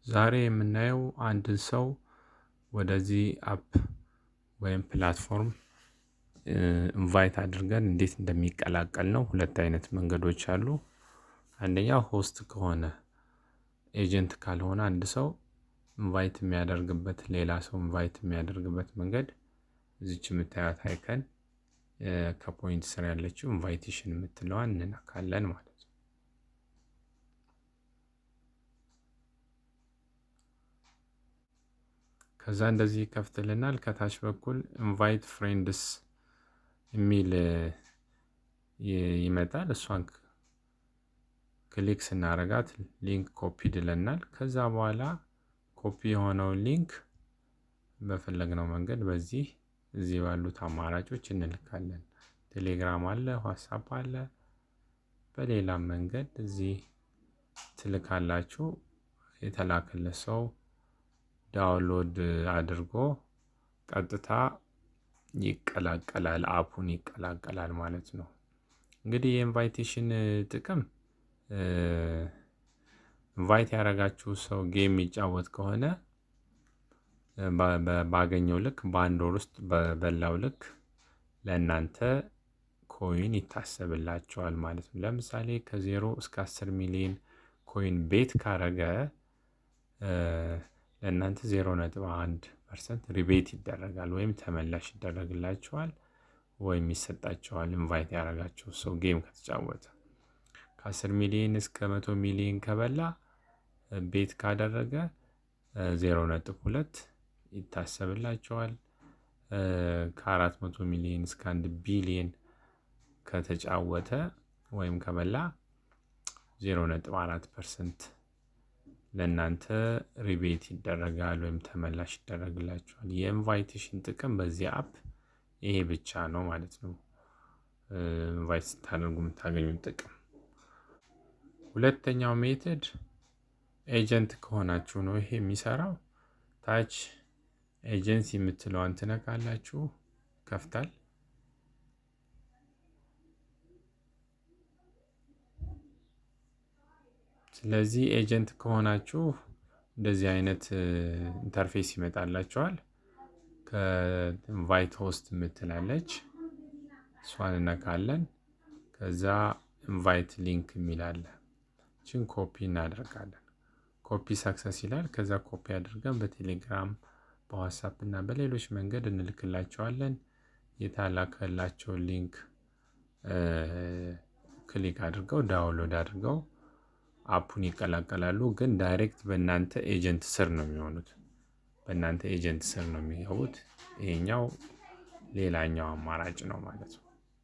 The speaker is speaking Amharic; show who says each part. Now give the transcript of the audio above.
Speaker 1: ዛሬ የምናየው አንድን ሰው ወደዚህ አፕ ወይም ፕላትፎርም ኢንቫይት አድርገን እንዴት እንደሚቀላቀል ነው። ሁለት አይነት መንገዶች አሉ። አንደኛው ሆስት ከሆነ ኤጀንት ካልሆነ አንድ ሰው ኢንቫይት የሚያደርግበት ሌላ ሰው ኢንቫይት የሚያደርግበት መንገድ እዚች የምታዩት አይከን ከፖይንት ስር ያለችው ኢንቫይቴሽን የምትለዋን እንነካለን ማለት ነው። ከዛ እንደዚህ ይከፍትልናል። ከታች በኩል ኢንቫይት ፍሬንድስ የሚል ይመጣል። እሷን ክሊክ ስናረጋት ሊንክ ኮፒ ይልናል። ከዛ በኋላ ኮፒ የሆነውን ሊንክ በፈለግነው መንገድ እዚህ ባሉት አማራጮች እንልካለን። ቴሌግራም አለ፣ ዋትስአፕ አለ። በሌላም መንገድ እዚህ ትልካላችሁ። የተላከለት ሰው ዳውንሎድ አድርጎ ቀጥታ ይቀላቀላል፣ አፑን ይቀላቀላል ማለት ነው። እንግዲህ የኢንቫይቴሽን ጥቅም ኢንቫይት ያደረጋችሁ ሰው ጌም የሚጫወት ከሆነ ባገኘው ልክ በአንድ ወር ውስጥ በበላው ልክ ለእናንተ ኮይን ይታሰብላቸዋል ማለት ነው። ለምሳሌ ከ0 እስከ 10 ሚሊዮን ኮይን ቤት ካረገ ለእናንተ 0.1% ሪቤት ይደረጋል ወይም ተመላሽ ይደረግላቸዋል ወይም ይሰጣቸዋል። ኢንቫይት ያደረጋቸው ሰው ጌም ከተጫወተ ከ10 ሚሊዮን እስከ 100 ሚሊዮን ከበላ ቤት ካደረገ 0.2 ይታሰብላቸዋል። ከ400 ሚሊዮን እስከ 1 ቢሊዮን ከተጫወተ ወይም ከበላ 0.4% ለእናንተ ሪቤት ይደረጋል ወይም ተመላሽ ይደረግላችኋል። የኢንቫይቴሽን ጥቅም በዚህ አፕ ይሄ ብቻ ነው ማለት ነው። ኢንቫይት ስታደርጉ የምታገኙት ጥቅም። ሁለተኛው ሜተድ ኤጀንት ከሆናችሁ ነው ይሄ የሚሰራው። ታች ኤጀንሲ የምትለዋን ትነካላችሁ፣ ይከፍታል። ስለዚህ ኤጀንት ከሆናችሁ እንደዚህ አይነት ኢንተርፌስ ይመጣላችኋል። ከኢንቫይት ሆስት የምትላለች እሷን እነካለን። ከዛ ኢንቫይት ሊንክ የሚል አለ። እችን ኮፒ እናደርጋለን። ኮፒ ሰክሰስ ይላል። ከዛ ኮፒ አድርገን በቴሌግራም በዋትስአፕ እና በሌሎች መንገድ እንልክላቸዋለን። የተላከላቸው ሊንክ ክሊክ አድርገው ዳውንሎድ አድርገው አፑን ይቀላቀላሉ። ግን ዳይሬክት በእናንተ ኤጀንት ስር ነው የሚሆኑት። በእናንተ ኤጀንት ስር ነው የሚገቡት። ይሄኛው ሌላኛው አማራጭ ነው ማለት ነው።